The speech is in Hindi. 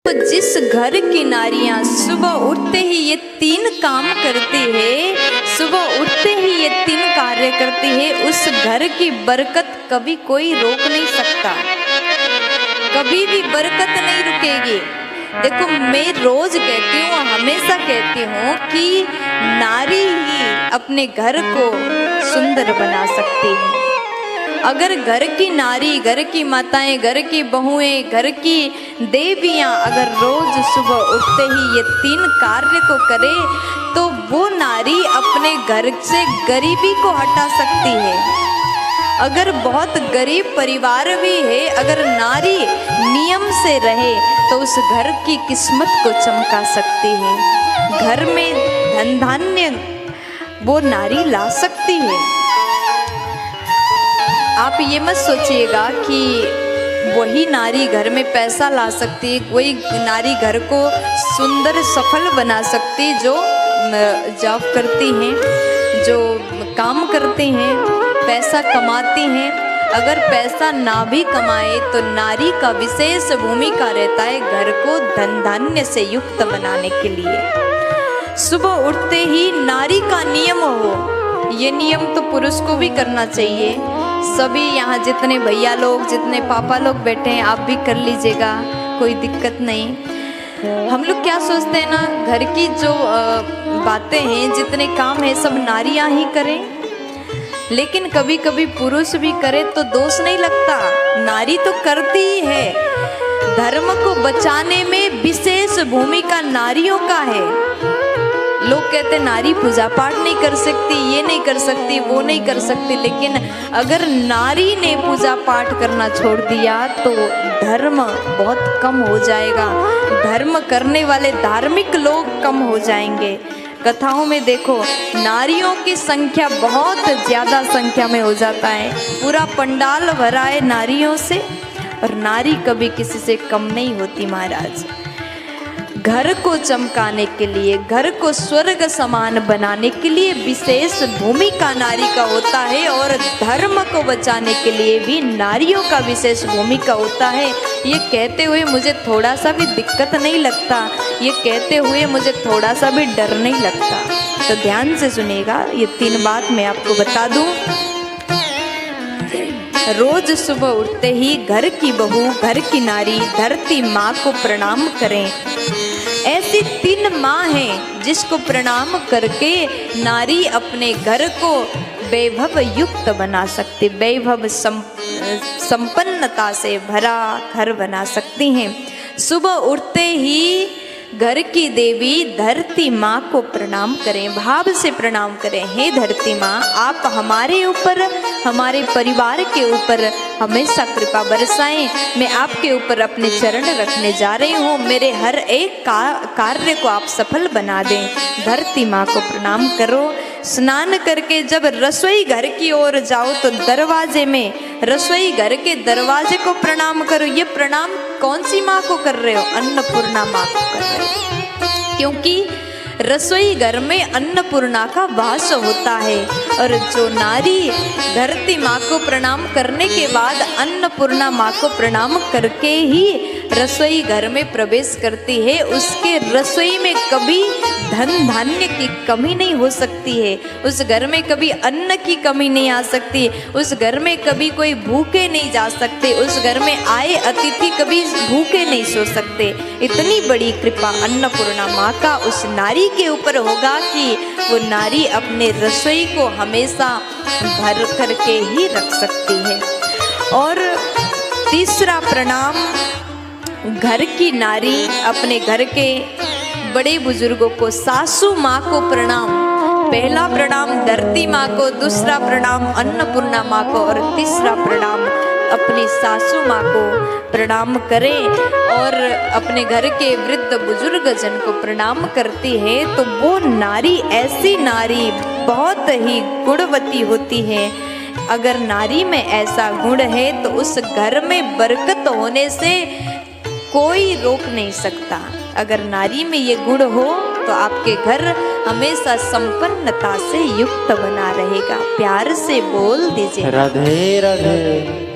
तो जिस घर की नारियां सुबह उठते ही ये 3 काम करती है, सुबह उठते ही ये 3 कार्य करती है, उस घर की बरकत कभी कोई रोक नहीं सकता, कभी भी बरकत नहीं रुकेगी। देखो मैं रोज कहती हूँ, हमेशा कहती हूँ कि नारी ही अपने घर को सुंदर बना सकती है। अगर घर की नारी, घर की माताएं, घर की बहुएं, घर की देवियां अगर रोज सुबह उठते ही ये 3 कार्य को करे तो वो नारी अपने घर से गरीबी को हटा सकती है। अगर बहुत गरीब परिवार भी है, अगर नारी नियम से रहे तो उस घर की किस्मत को चमका सकती है। घर में धन धान्य वो नारी ला सकती है। आप ये मत सोचिएगा कि वही नारी घर में पैसा ला सकती है, वही नारी घर को सुंदर सफल बना सकती जो जॉब करती हैं, जो काम करती हैं, पैसा कमाती हैं। अगर पैसा ना भी कमाए तो नारी का विशेष भूमिका रहता है घर को धन धान्य से युक्त बनाने के लिए। सुबह उठते ही नारी का नियम हो, ये नियम तो पुरुष को भी करना चाहिए। सभी यहाँ जितने भैया लोग, जितने पापा लोग बैठे हैं, आप भी कर लीजिएगा, कोई दिक्कत नहीं। हम लोग क्या सोचते हैं ना, घर की जो बातें हैं, जितने काम हैं सब नारियां ही करें, लेकिन कभी कभी पुरुष भी करे तो दोष नहीं लगता, नारी तो करती ही है। धर्म को बचाने में विशेष भूमिका नारियों का है। लोग कहते नारी पूजा पाठ नहीं कर सकती, ये नहीं कर सकती, वो नहीं कर सकती, लेकिन अगर नारी ने पूजा पाठ करना छोड़ दिया तो धर्म बहुत कम हो जाएगा, धर्म करने वाले धार्मिक लोग कम हो जाएंगे। कथाओं में देखो नारियों की संख्या बहुत ज्यादा संख्या में हो जाता है, पूरा पंडाल भरा है नारियों से, और नारी कभी किसी से कम नहीं होती महाराज। घर को चमकाने के लिए, घर को स्वर्ग समान बनाने के लिए विशेष भूमिका नारी का होता है, और धर्म को बचाने के लिए भी नारियों का विशेष भूमिका होता है। ये कहते हुए मुझे थोड़ा सा भी दिक्कत नहीं लगता, ये कहते हुए मुझे थोड़ा सा भी डर नहीं लगता। तो ध्यान से सुनिएगा, ये 3 बात मैं आपको बता दूं। रोज सुबह उठते ही घर की बहू, घर की नारी धरती माँ को प्रणाम करें। ऐसी 3 माँ हैं जिसको प्रणाम करके नारी अपने घर को वैभव युक्त बना सकती, वैभव संपन्नता से भरा घर बना सकती हैं। सुबह उठते ही घर की देवी धरती माँ को प्रणाम करें, भाव से प्रणाम करें। हे धरती माँ, आप हमारे ऊपर, हमारे परिवार के ऊपर हमेशा कृपा बरसाएं। मैं आपके ऊपर अपने चरण रखने जा रही हूँ, मेरे हर एक कार्य को आप सफल बना दें। धरती माँ को प्रणाम करो। स्नान करके जब रसोई घर की ओर जाओ तो दरवाजे में, रसोई घर के दरवाजे को प्रणाम करो। ये प्रणाम कौन सी माँ को कर रहे हो? अन्नपूर्णा माँ को कर रहे हो, क्योंकि रसोई घर में अन्नपूर्णा का वास होता है। और जो नारी धरती माँ को प्रणाम करने के बाद अन्नपूर्णा माँ को प्रणाम करके ही रसोई घर में प्रवेश करती है, उसके रसोई में कभी धन धान्य की कमी नहीं हो सकती है, उस घर में कभी अन्न की कमी नहीं आ सकती, उस घर में कभी कोई भूखे नहीं जा सकते, उस घर में आए अतिथि कभी भूखे नहीं सो सकते। इतनी बड़ी कृपा अन्नपूर्णा माँ का उस नारी के ऊपर होगा कि वो नारी अपने रसोई को हमेशा भर करके ही रख सकती है। और तीसरा प्रणाम, घर की नारी अपने घर के बड़े बुजुर्गों को, सासू माँ को प्रणाम। पहला प्रणाम धरती माँ को, दूसरा प्रणाम अन्नपूर्णा माँ को, और तीसरा प्रणाम अपनी सासू माँ को प्रणाम करें। और अपने घर के वृद्ध बुजुर्ग जन को प्रणाम करती है तो वो नारी, ऐसी नारी बहुत ही गुणवती होती है। अगर नारी में ऐसा गुण है तो उस घर में बरकत होने से कोई रोक नहीं सकता। अगर नारी में ये गुण हो तो आपके घर हमेशा संपन्नता से युक्त बना रहेगा। प्यार से बोल दीजिए राधे राधे।